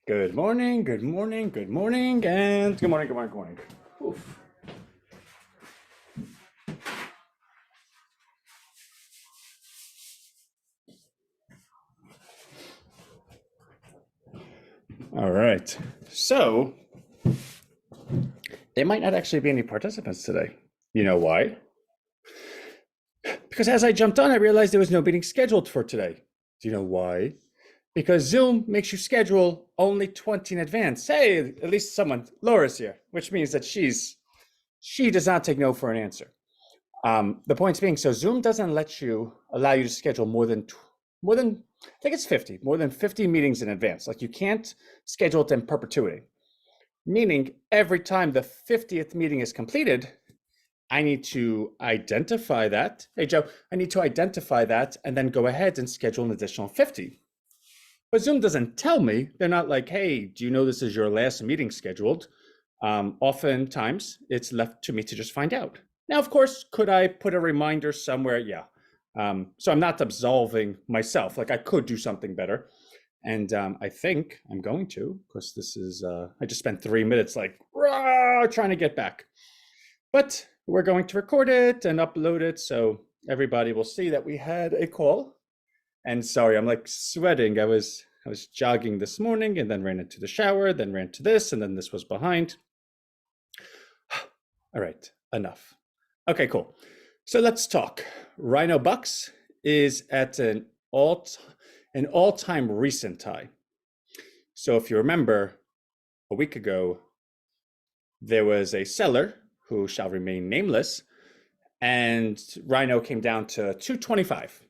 Good morning, good morning, good morning, and good morning, good morning, good morning. Oof. All right. So there might not actually be any participants today. You know why? Because as I jumped on, I realized there was no meeting scheduled for today. Do you know why? Because Zoom makes you schedule only 20 in advance. Hey, at least someone, Laura's here, which means that she does not take no for an answer. The point being, so Zoom doesn't allow you to schedule more than I think it's 50, more than 50 meetings in advance. Like you can't schedule it in perpetuity. Meaning every time the 50th meeting is completed, I need to identify that. Hey Joe, I need to identify that and then go ahead and schedule an additional 50. But Zoom doesn't tell me. They're not like, hey, do you know this is your last meeting scheduled? Oftentimes it's left to me to just find out. Now, of course, could I put a reminder somewhere? Yeah. So I'm not absolving myself. Like I could do something better. And I think I'm going to, because this is, I just spent 3 minutes like trying to get back. But we're going to record it and upload it so everybody will see that we had a call. And sorry, I'm like sweating. I was jogging this morning and then ran into the shower, then ran to this, and then this was behind. All right, enough. Okay, cool. So let's talk. Rhino Bucks is at an all-time recent high. So if you remember, a week ago, there was a seller who shall remain nameless, and Rhino came down to 225.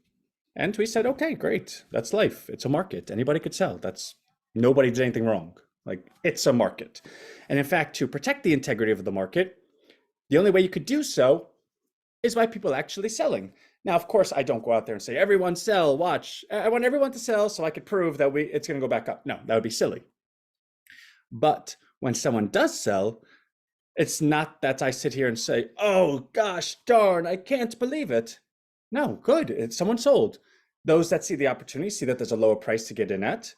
And we said, okay, great. That's life. It's a market. Anybody could sell. Nobody did anything wrong. Like it's a market. And in fact, to protect the integrity of the market, the only way you could do so is by people actually selling. Now, of course, I don't go out there and say, everyone sell, watch. I want everyone to sell so I could prove that it's going to go back up. No, that would be silly. But when someone does sell, it's not that I sit here and say, oh gosh, darn, I can't believe it. No, good. Someone sold. Those that see the opportunity see that there's a lower price to get in at.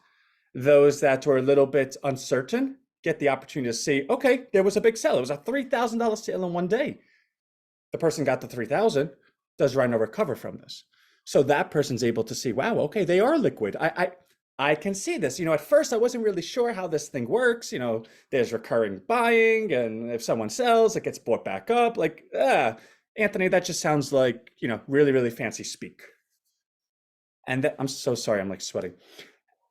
Those that were a little bit uncertain get the opportunity to see, okay, there was a big sale. It was a $3,000 sale in one day. The person got the 3,000. Does Rhino recover from this? So that person's able to see, wow, okay, they are liquid. I can see this. At first I wasn't really sure how this thing works. There's recurring buying, and if someone sells, it gets bought back up. Like, Anthony, that just sounds like, really, really fancy speak. And I'm so sorry, I'm like sweating.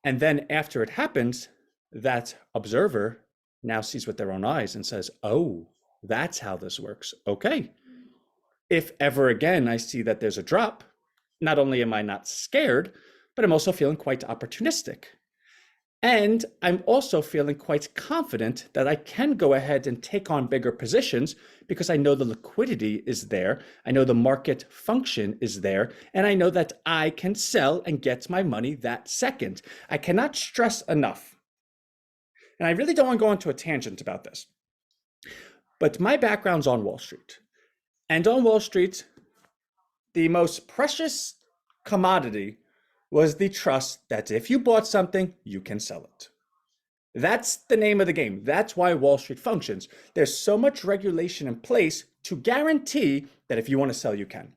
And then after it happens, that observer now sees with their own eyes and says, oh, that's how this works. Okay. If ever again I see that there's a drop, not only am I not scared, but I'm also feeling quite opportunistic. And I'm also feeling quite confident that I can go ahead and take on bigger positions because I know the liquidity is there. I know the market function is there. And I know that I can sell and get my money that second. I cannot stress enough. And I really don't want to go into a tangent about this. But my background's on Wall Street. And on Wall Street, the most precious commodity was the trust that if you bought something, you can sell it. That's the name of the game. That's why Wall Street functions. There's so much regulation in place to guarantee that if you want to sell, you can.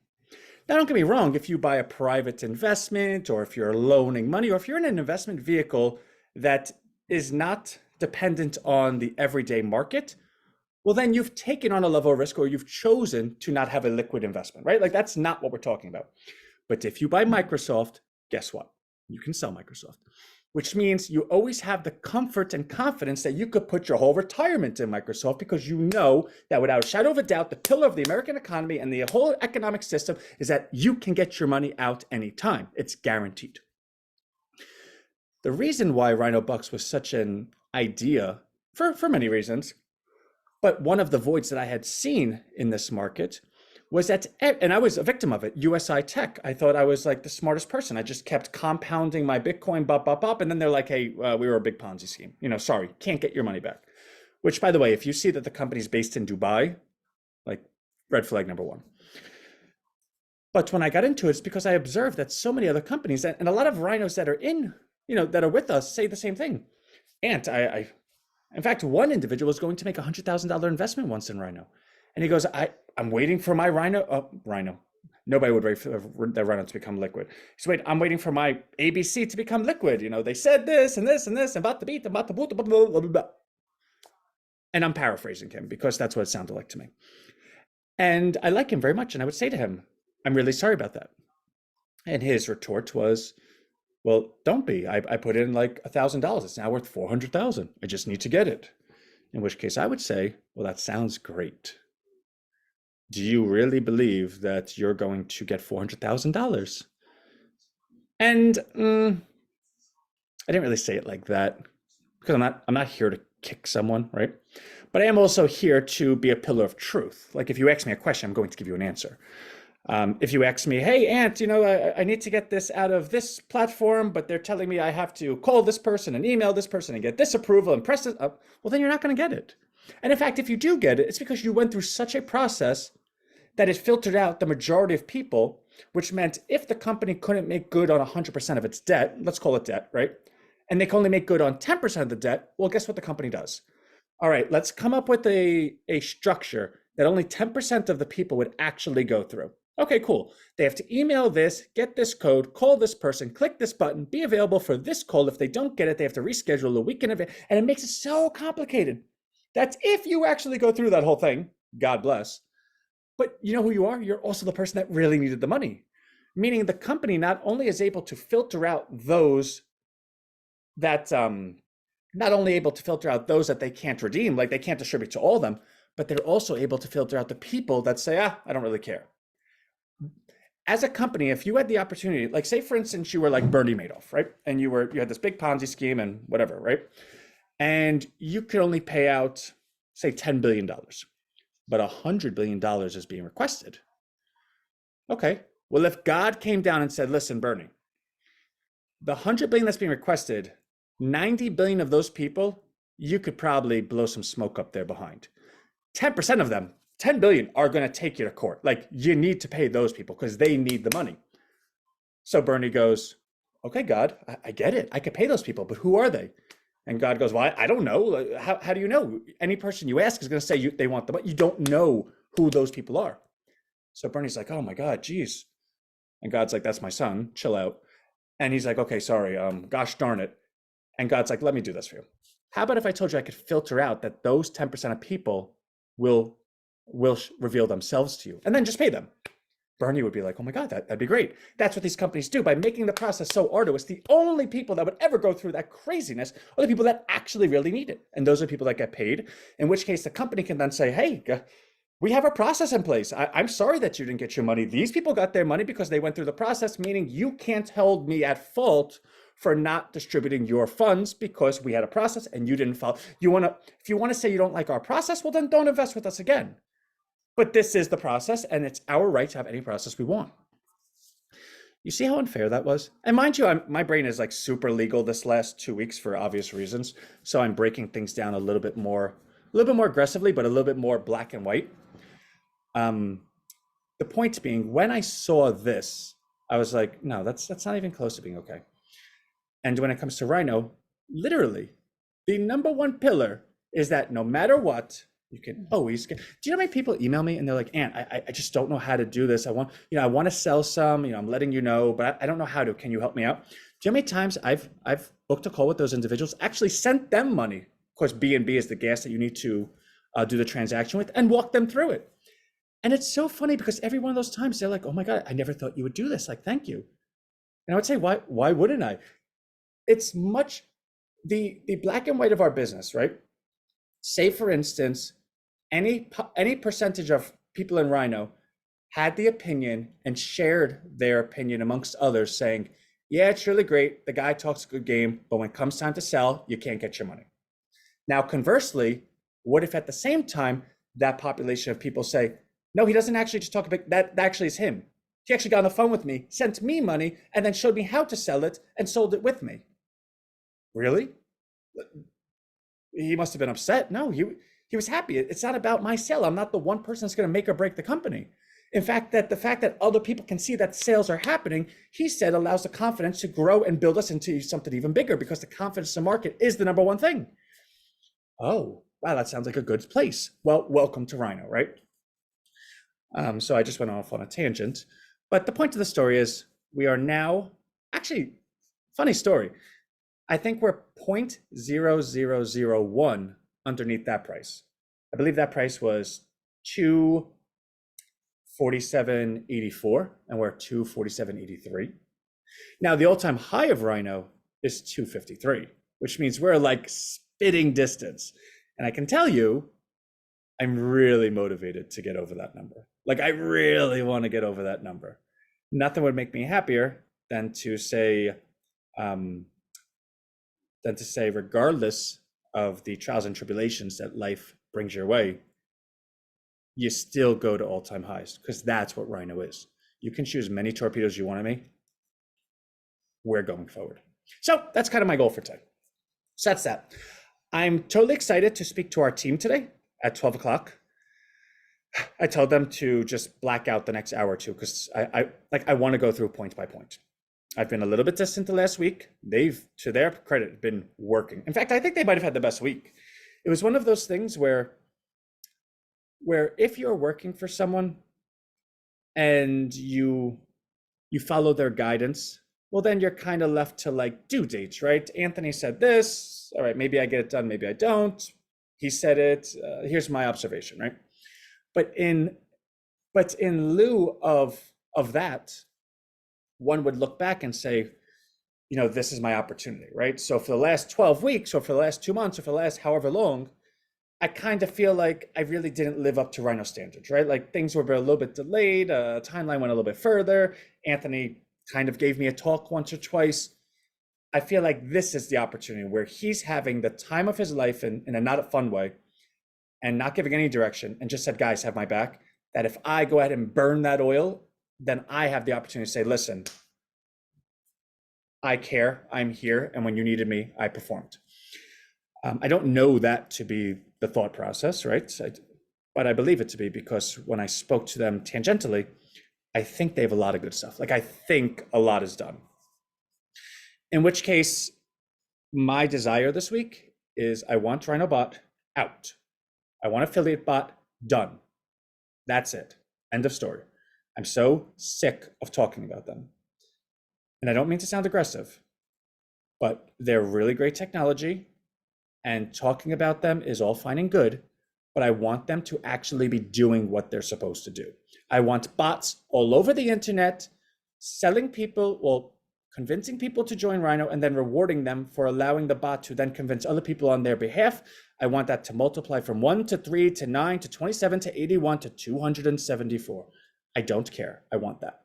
Now, don't get me wrong, if you buy a private investment, or if you're loaning money, or if you're in an investment vehicle that is not dependent on the everyday market, well, then you've taken on a level of risk, or you've chosen to not have a liquid investment, right? Like that's not what we're talking about. But if you buy Microsoft, guess what? You can sell Microsoft, which means you always have the comfort and confidence that you could put your whole retirement in Microsoft, because you know that without a shadow of a doubt, the pillar of the American economy and the whole economic system is that you can get your money out anytime. It's guaranteed. The reason why Rhino Bucks was such an idea, for many reasons, but one of the voids that I had seen in this market was that, and I was a victim of it, USI Tech. I thought I was like the smartest person. I just kept compounding my Bitcoin, bop. And then they're like, hey, we were a big Ponzi scheme. Sorry, can't get your money back. Which, by the way, if you see that the company's based in Dubai, like red flag number one. But when I got into it, it's because I observed that so many other companies, and a lot of rhinos that are in, that are with us say the same thing. Ant, in fact, one individual was going to make $100,000 investment once in Rhino. And he goes, I'm waiting for my Rhino. Nobody would wait for the Rhino to become liquid. He's wait, I'm waiting for my ABC to become liquid. You know, they said this and this and this, and about the beat, about the boot, blah, blah, blah, blah, blah. And I'm paraphrasing him because that's what it sounded like to me. And I like him very much. And I would say to him, I'm really sorry about that. And his retort was, well, don't be. I put in like $1,000. It's now worth 400,000. I just need to get it. In which case I would say, well, that sounds great. Do you really believe that you're going to get $400,000? And I didn't really say it like that because I'm not here to kick someone, right? But I am also here to be a pillar of truth. Like if you ask me a question, I'm going to give you an answer. If you ask me, hey, Ant, you know, I need to get this out of this platform, but they're telling me I have to call this person and email this person and get this approval and press it up, well, then you're not going to get it. And in fact, if you do get it, it's because you went through such a process that it filtered out the majority of people, which meant if the company couldn't make good on 100% of its debt, let's call it debt, right? And they can only make good on 10% of the debt, well, guess what the company does? All right, let's come up with a structure that only 10% of the people would actually go through. Okay, cool. They have to email this, get this code, call this person, click this button, be available for this call. If they don't get it, they have to reschedule a week in advance. And it makes it so complicated. That's if you actually go through that whole thing, God bless. But you know who you are? You're also the person that really needed the money. Meaning the company not only is able to filter out those that, not only able to filter out those that they can't redeem, like they can't distribute to all of them, but they're also able to filter out the people that say, I don't really care. As a company, if you had the opportunity, like say for instance, you were like Bernie Madoff, right? And you had this big Ponzi scheme and whatever, right? And you could only pay out, say, $10 billion, but $100 billion is being requested. Okay, well, if God came down and said, listen, Bernie, the $100 billion that's being requested, 90 billion of those people, you could probably blow some smoke up there behind. 10% of them, 10 billion, are going to take you to court. Like you need to pay those people because they need the money. So Bernie goes, okay, God, I get it. I could pay those people, but who are they? And God goes, well, I don't know. How do you know? Any person you ask is going to say they want the money. You don't know who those people are. So Bernie's like, oh my God, geez. And God's like, that's my son. Chill out. And he's like, okay, sorry. Gosh darn it. And God's like, let me do this for you. How about if I told you I could filter out that those 10% of people will reveal themselves to you and then just pay them? Bernie would be like, oh my God, that'd be great. That's what these companies do by making the process so arduous. The only people that would ever go through that craziness are the people that actually really need it. And those are people that get paid, in which case the company can then say, hey, we have a process in place. I'm sorry that you didn't get your money. These people got their money because they went through the process, meaning you can't hold me at fault for not distributing your funds because we had a process and you didn't follow. If you want to say you don't like our process, well, then don't invest with us again. But this is the process, and it's our right to have any process we want. You see how unfair that was? And mind you, my brain is like super legal this last 2 weeks for obvious reasons. So I'm breaking things down a little bit more aggressively, but a little bit more black and white. The point being, when I saw this, I was like, no, that's not even close to being okay. And when it comes to Rhino, literally, the number one pillar is that no matter what, you can always get. Do you know how many people email me and they're like, Ant, I just don't know how to do this. I want to sell some, I'm letting you know, but I don't know how to. Can you help me out? Do you know how many times I've booked a call with those individuals, actually sent them money? Of course, B&B is the gas that you need to do the transaction with, and walk them through it. And it's so funny because every one of those times they're like, oh my God, I never thought you would do this. Like, thank you. And I would say, why wouldn't I? It's much the black and white of our business, right? Say, for instance, any percentage of people in Rhino had the opinion and shared their opinion amongst others saying, yeah, it's really great. The guy talks a good game, but when it comes time to sell, you can't get your money. Now, conversely, what if at the same time, that population of people say, no, he doesn't actually just talk about that actually is him. He actually got on the phone with me, sent me money, and then showed me how to sell it and sold it with me. Really? He must have been upset. No, he was happy. It's not about my sale. I'm not the one person that's going to make or break the company. In fact, that the fact that other people can see that sales are happening, he said, allows the confidence to grow and build us into something even bigger, because the confidence in the market is the number one thing. Oh, wow, that sounds like a good place. Well, welcome to Rhino, right? So I just went off on a tangent. But the point of the story is we are now, actually, funny story. I think we're 0.0001 underneath that price. I believe that price was 247.84, and we're 247.83. Now, the all-time high of Rhino is 253, which means we're like spitting distance. And I can tell you, I'm really motivated to get over that number. Like, I really want to get over that number. Nothing would make me happier than to say, regardless of the trials and tribulations that life brings your way, you still go to all-time highs, because that's what Rhino is. You can choose many torpedoes you want to make. We're going forward. So that's kind of my goal for today. So that's that. I'm totally excited to speak to our team today at 12 o'clock. I told them to just black out the next hour or two, because I want to go through point by point. I've been a little bit distant the last week. They've, to their credit, been working. In fact, I think they might have had the best week. It was one of those things where if you're working for someone and you follow their guidance, well, then you're kind of left to like due dates, right? Anthony said this. All right, maybe I get it done, maybe I don't. He said it. Here's my observation, right? But in lieu of that, one would look back and say, this is my opportunity, right? So for the last 12 weeks, or for the last 2 months, or for the last however long, I kind of feel like I really didn't live up to Rhino standards, right? Like, things were a little bit delayed, timeline went a little bit further. Anthony kind of gave me a talk once or twice. I feel like this is the opportunity where he's having the time of his life in a not a fun way, and not giving any direction, and just said, guys, have my back. That if I go ahead and burn that oil, then I have the opportunity to say, listen, I care, I'm here, and when you needed me, I performed. I don't know that to be the thought process, right? But I believe it to be, because when I spoke to them tangentially, I think they have a lot of good stuff. Like, I think a lot is done. In which case, my desire this week is I want RhinoBot out. I want AffiliateBot done. That's it. End of story. I'm so sick of talking about them. And I don't mean to sound aggressive, but they're really great technology, and talking about them is all fine and good, but I want them to actually be doing what they're supposed to do. I want bots all over the internet selling people, well, convincing people to join Rhino, and then rewarding them for allowing the bot to then convince other people on their behalf. I want that to multiply from 1 to 3 to 9 to 27 to 81 to 274. I don't care. I want that.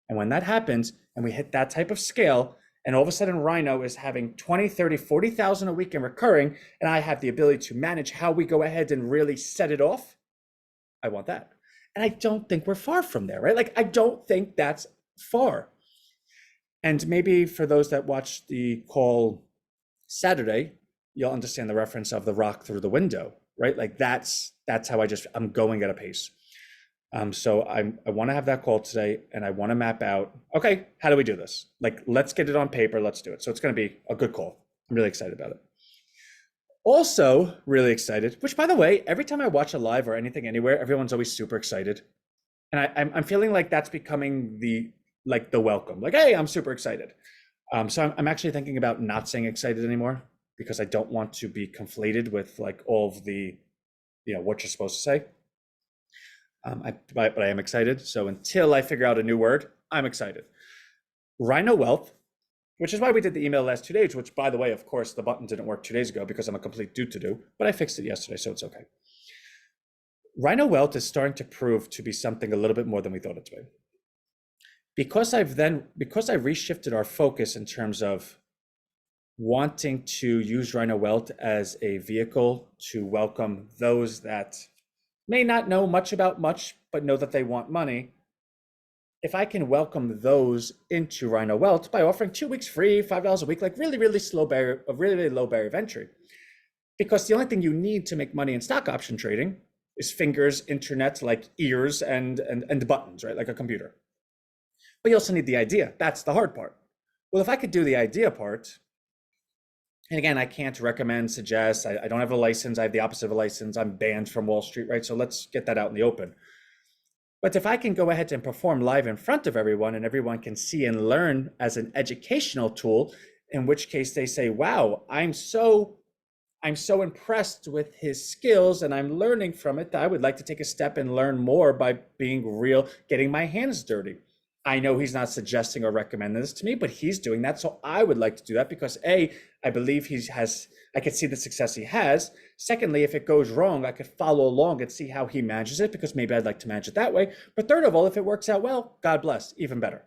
And when that happens and we hit that type of scale, and all of a sudden Rhino is having 20, 30, 40,000 a week in recurring, and I have the ability to manage how we go ahead and really set it off, I want that. And I don't think we're far from there, right? Like, I don't think that's far. And maybe for those that watched the call Saturday, you'll understand the reference of the rock through the window, right? Like, that's how I'm going at a pace. So I want to have that call today, and I want to map out, okay, how do we do this? Like, let's get it on paper, let's do it. So it's going to be a good call. I'm really excited about it. Also really excited, which, by the way, every time I watch a live or anything anywhere, everyone's always super excited. And I'm feeling like that's becoming the welcome, like, hey, I'm super excited. So I'm actually thinking about not saying excited anymore, because I don't want to be conflated with like all of the, what you're supposed to say. But I am excited. So until I figure out a new word, I'm excited. RHINOWealth, which is why we did the email last 2 days, which, by the way, of course, the button didn't work 2 days ago because I'm a complete do-to-do, but I fixed it yesterday, so it's okay. RHINOWealth is starting to prove to be something a little bit more than we thought it to be. Because I reshifted our focus in terms of wanting to use RHINOWealth as a vehicle to welcome those that may not know much about much, but know that they want money. If I can welcome those into RHINOWealth by offering 2 weeks free, $5 a week, like really, really low barrier of entry. Because the only thing you need to make money in stock option trading is fingers, internet, like ears and buttons, right? Like a computer. But you also need the idea. That's the hard part. Well, if I could do the idea part, and again, I can't recommend, suggest, I don't have a license. I have the opposite of a license. I'm banned from Wall Street, right? So let's get that out in the open. But if I can go ahead and perform live in front of everyone and everyone can see and learn as an educational tool, in which case they say, wow, I'm so impressed with his skills and I'm learning from it that I would like to take a step and learn more by being real, getting my hands dirty. I know he's not suggesting or recommending this to me, but he's doing that. So I would like to do that because A, I believe I could see the success he has. Secondly, if it goes wrong, I could follow along and see how he manages it because maybe I'd like to manage it that way. But third of all, if it works out well, God bless, even better.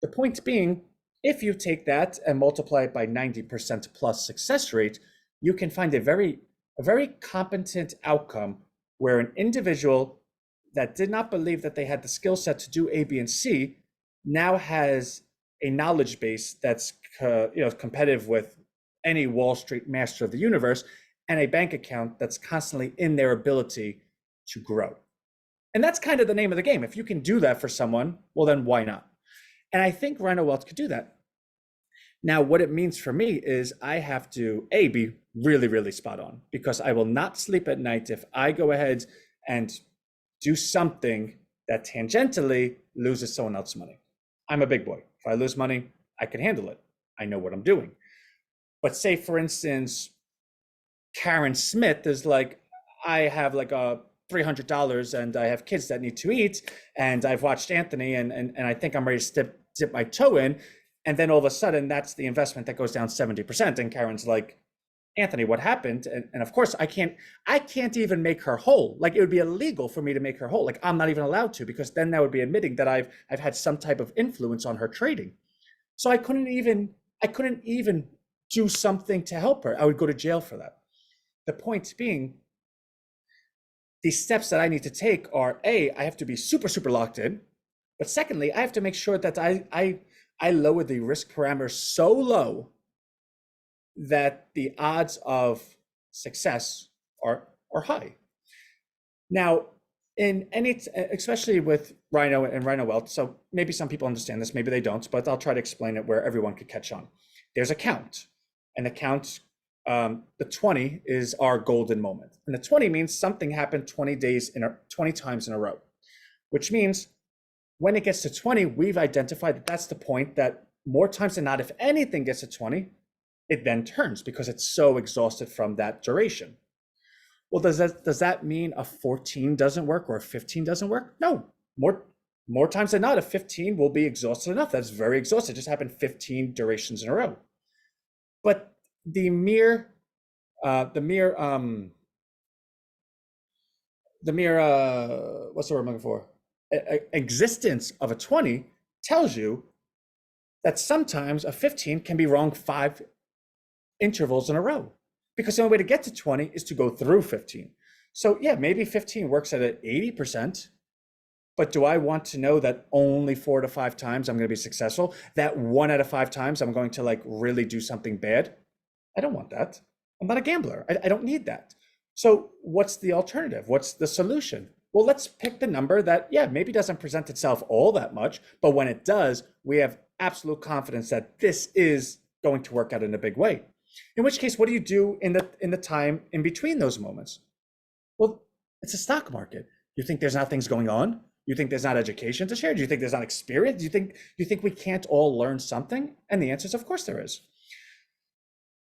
The point being, if you take that and multiply it by 90% plus success rate, you can find a very competent outcome where an individual that did not believe that they had the skill set to do A, B, and C now has a knowledge base that's competitive with any Wall Street master of the universe and a bank account that's constantly in their ability to grow. And that's kind of the name of the game. If you can do that for someone, well, then why not? And I think RHINOWealth could do that. Now, what it means for me is I have to, A, be really, really spot on because I will not sleep at night if I go ahead and do something that tangentially loses someone else's money. I'm a big boy. If I lose money, I can handle it. I know what I'm doing. But say, for instance, Karen Smith is like, I have like a $300 and I have kids that need to eat and I've watched Anthony and I think I'm ready to dip my toe in. And then all of a sudden, that's the investment that goes down 70%. And Karen's like, Anthony, what happened? And of course, I can't even make her whole. Like it would be illegal for me to make her whole. Like I'm not even allowed to, because then that would be admitting that I've had some type of influence on her trading. So I couldn't even do something to help her. I would go to jail for that. The point being, the steps that I need to take are A, I have to be super, super locked in. But secondly, I have to make sure that I lower the risk parameters so low that the odds of success are high. Now, in any, especially with Rhino and RHINOWealth, so maybe some people understand this, maybe they don't, but I'll try to explain it where everyone could catch on. There's a count, and the count, the 20 is our golden moment. And the 20 means something happened 20 times in a row, which means when it gets to 20, we've identified that that's the point that more times than not, if anything gets to 20, it then turns because it's so exhausted from that duration. Well, does that mean a 14 doesn't work or a 15 doesn't work? No, more times than not, a 15 will be exhausted enough. That's very exhausted. It just happened 15 durations in a row. But the mere what's the word I'm looking for? Existence of a 20 tells you that sometimes a 15 can be wrong 5 intervals in a row, because the only way to get to 20 is to go through 15. So yeah, maybe 15 works at an 80%, but do I want to know that only 4 to 5 times I'm going to be successful? That 1 out of 5 times I'm going to like really do something bad? I don't want that. I'm not a gambler. I don't need that. So what's the alternative? What's the solution? Well, let's pick the number that, yeah, maybe doesn't present itself all that much, but when it does, we have absolute confidence that this is going to work out in a big way. In which case, what do you do in the time in between those moments? Well, it's a stock market. You think there's not things going on? You think there's not education to share? Do you think there's not experience? Do you think we can't all learn something? And the answer is, of course there is.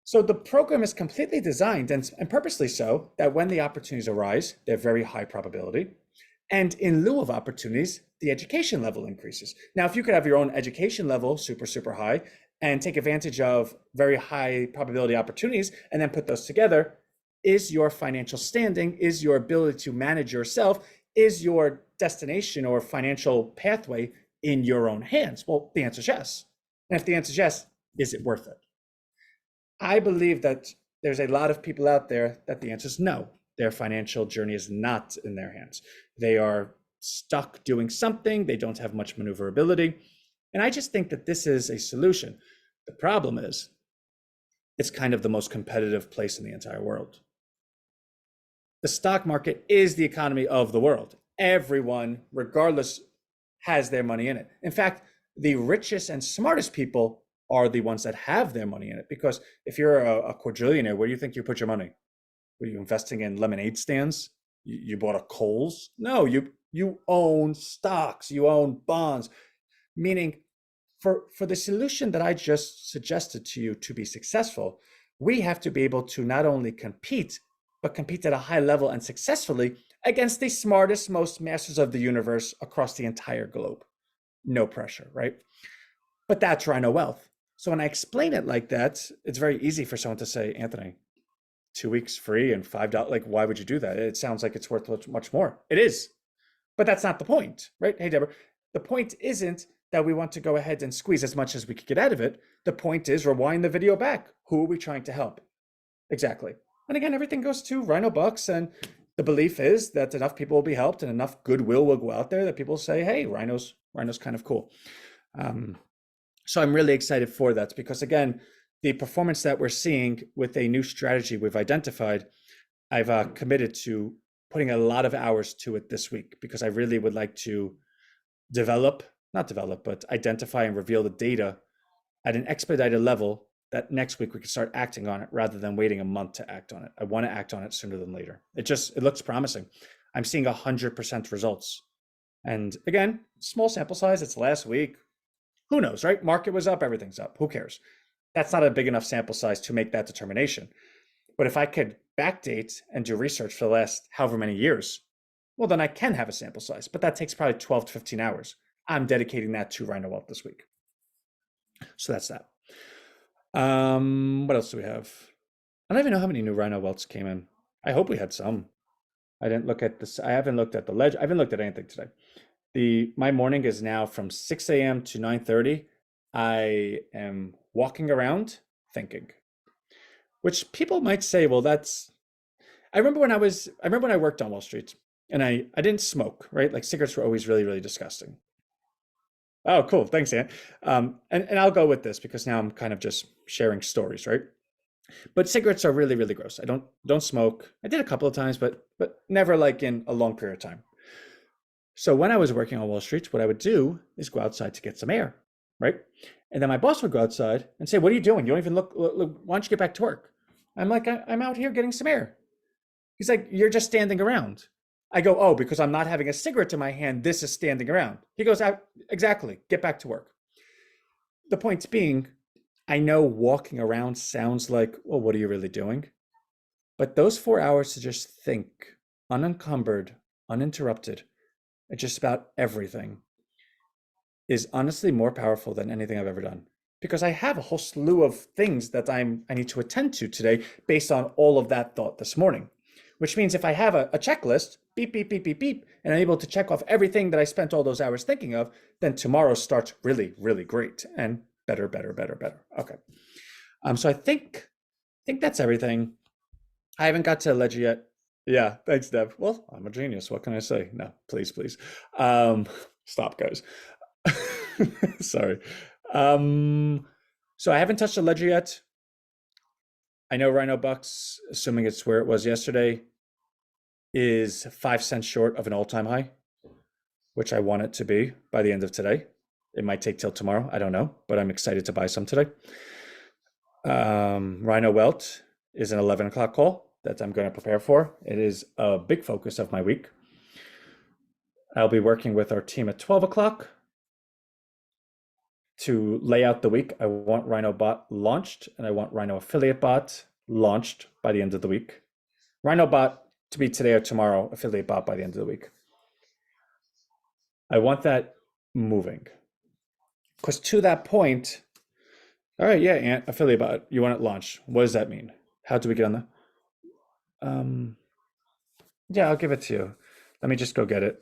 So the program is completely designed, and purposely so, that when the opportunities arise, they're very high probability. And in lieu of opportunities, the education level increases. Now, if you could have your own education level super, super high and take advantage of very high probability opportunities and then put those together, is your financial standing, is your ability to manage yourself, is your destination or financial pathway in your own hands? Well, the answer is yes. And if the answer is yes, is it worth it? I believe that there's a lot of people out there that the answer is no. Their financial journey is not in their hands. They are stuck doing something. They don't have much maneuverability. And I just think that this is a solution. The problem is, it's kind of the most competitive place in the entire world. the stock market is the economy of the world. Everyone, regardless, has their money in it. In fact, the richest and smartest people are the ones that have their money in it. Because if you're a quadrillionaire, where do you think you put your money? Were you investing in lemonade stands? You bought a Kohl's? No, you own stocks, you own bonds. Meaning, for the solution that I just suggested to you to be successful, we have to be able to not only compete, but compete at a high level and successfully against the smartest, most masters of the universe across the entire globe. No pressure, right? But that's Rhino Wealth. So when I explain it like that, it's very easy for someone to say, Anthony, 2 weeks free and $5. Like, why would you do that? It sounds like it's worth much more. It is, but that's not the point, right? Hey, Deborah, the point isn't that we want to go ahead and squeeze as much as we could get out of it. The point is rewind the video back. Who are we trying to help? Exactly. And again, everything goes to Rhino Bucks, and the belief is that enough people will be helped and enough goodwill will go out there that people say, hey, Rhino's kind of cool. So I'm really excited for that because, again, the performance that we're seeing with a new strategy we've identified, I've committed to putting a lot of hours to it this week because I really would like to identify and reveal the data at an expedited level that next week we can start acting on it rather than waiting a month to act on it. I want to act on it sooner than later. It looks promising. I'm seeing 100% results. And again, small sample size, it's last week. Who knows, right? Market was up, everything's up. Who cares? That's not a big enough sample size to make that determination. But if I could backdate and do research for the last however many years, well, then I can have a sample size, but that takes probably 12 to 15 hours. I'm dedicating that to Rhino Wealth this week. So that's that. What else do we have? I don't even know how many new Rhino Wealths came in. I hope we had some. I didn't look at this. I haven't looked at the ledger. I haven't looked at anything today. My morning is now from 6 a.m. to 9:30. I am walking around thinking, which people might say, well, I remember when I worked on Wall Street and I didn't smoke, right? Like cigarettes were always really, really disgusting. Oh, cool. Thanks, Ann. And I'll go with this because now I'm kind of just sharing stories, right? But cigarettes are really, really gross. I don't smoke. I did a couple of times, but never like in a long period of time. So when I was working on Wall Street, what I would do is go outside to get some air, right? And then my boss would go outside and say, what are you doing? You don't even look, why don't you get back to work? I'm like, I'm out here getting some air. He's like, you're just standing around. I go, oh, because I'm not having a cigarette in my hand, this is standing around. He goes, exactly, get back to work. The point being, I know walking around sounds like, well, what are you really doing? But those 4 hours to just think, unencumbered, uninterrupted, just about everything is honestly more powerful than anything I've ever done. Because I have a whole slew of things that I need to attend to today based on all of that thought this morning. Which means if I have a checklist, beep, beep, beep, beep, beep, and I'm able to check off everything that I spent all those hours thinking of, then tomorrow starts really, really great and better. Okay. So I think that's everything. I haven't got to the ledger yet. Yeah, thanks, Deb. Well, I'm a genius. What can I say? No, please. Stop, guys. Sorry. So I haven't touched the ledger yet. I know Rhino Bucks, assuming it's where it was yesterday, is 5 cents short of an all-time high, which I want it to be by the end of today. It might take till tomorrow. I don't know, but I'm excited to buy some today. Rhino Wealth is an 11 o'clock call that I'm going to prepare for. It is a big focus of my week. I'll be working with our team at 12 o'clock to lay out the week. I want Rhino Bot launched and I want Rhino Affiliate Bot launched by the end of the week. Rhino Bot to be today or tomorrow, Affiliate Bot by the end of the week. I want that moving. Because to that point, all right, yeah, Affiliate Bot, you want it launched. What does that mean? How do we get on the? Yeah, I'll give it to you. Let me just go get it.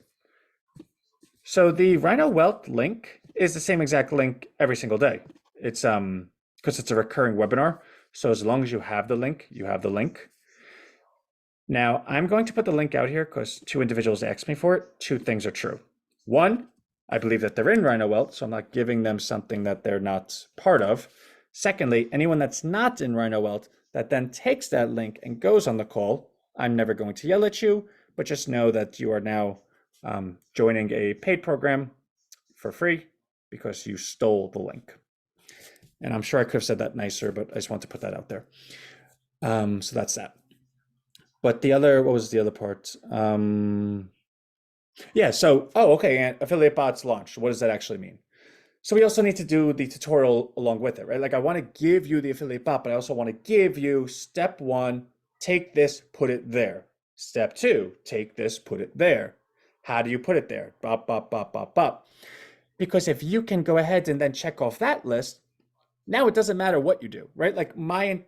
So the Rhino Wealth link is the same exact link every single day. It's because it's a recurring webinar. So as long as you have the link, you have the link. Now I'm going to put the link out here because 2 individuals asked me for it. 2 things are true. 1, I believe that they're in Rhino Wealth, so I'm not giving them something that they're not part of. Secondly, anyone that's not in Rhino Wealth that then takes that link and goes on the call, I'm never going to yell at you, but just know that you are now joining a paid program for free because you stole the link. And I'm sure I could have said that nicer, but I just want to put that out there. So that's that. But what was the other part? Yeah, so, okay, and affiliate bots launched. What does that actually mean? So we also need to do the tutorial along with it, right? Like I want to give you the affiliate bot, but I also want to give you step 1, take this, put it there. Step 2, take this, put it there. How do you put it there? Bop, bop, bop, bop, bop. Because if you can go ahead and then check off that list, now it doesn't matter what you do, right? Like my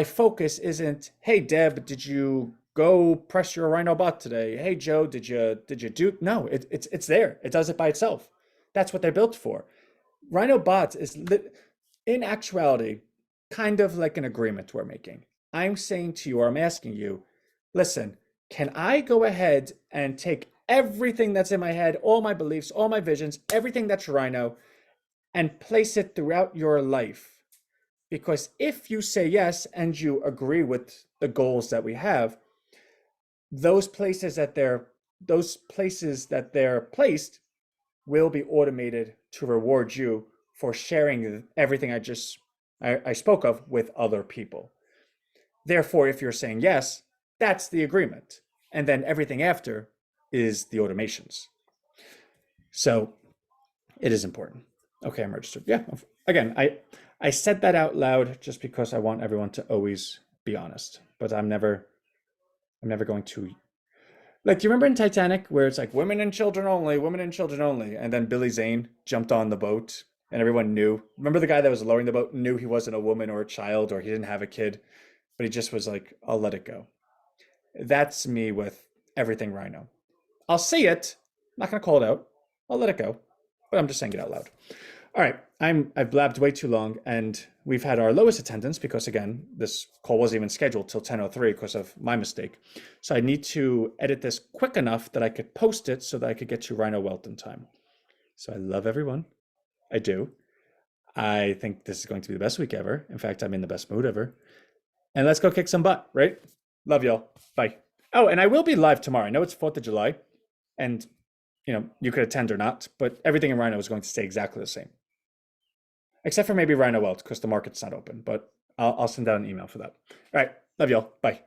focus isn't, hey Deb, did you go press your Rhino bot today? Hey Joe, did you do? No, it's there. It does it by itself. That's what they're built for. Rhino bots is in actuality kind of like an agreement we're making. I'm saying to you, or I'm asking you, listen, can I go ahead and take everything that's in my head, all my beliefs, all my visions, everything that's Rhino, and place it throughout your life? Because if you say yes and you agree with the goals that we have, those places that they're placed will be automated to reward you for sharing everything I spoke of with other people. Therefore, if you're saying yes, that's the agreement. And then everything after is the automations. So it is important. Okay, I'm registered. Yeah. Again, I said that out loud just because I want everyone to always be honest. But I'm never going to, like, do you remember in Titanic where it's like women and children only, women and children only, and then Billy Zane jumped on the boat and everyone knew. Remember the guy that was lowering the boat knew he wasn't a woman or a child or he didn't have a kid, but he just was like, I'll let it go. That's me with everything Rhino. I'll see it. I'm not gonna call it out. I'll let it go, but I'm just saying it out loud. All right, I've blabbed way too long, and we've had our lowest attendance because, again, this call wasn't even scheduled till 10:03 because of my mistake. So I need to edit this quick enough that I could post it so that I could get to RHINOWealth in time. So I love everyone. I do. I think this is going to be the best week ever. In fact, I'm in the best mood ever. And let's go kick some butt, right? Love y'all. Bye. Oh, and I will be live tomorrow. I know it's 4th of July, and you could attend or not, but everything in Rhino is going to stay exactly the same. Except for maybe RHINOWealth because the market's not open, but I'll send out an email for that. All right. Love y'all. Bye.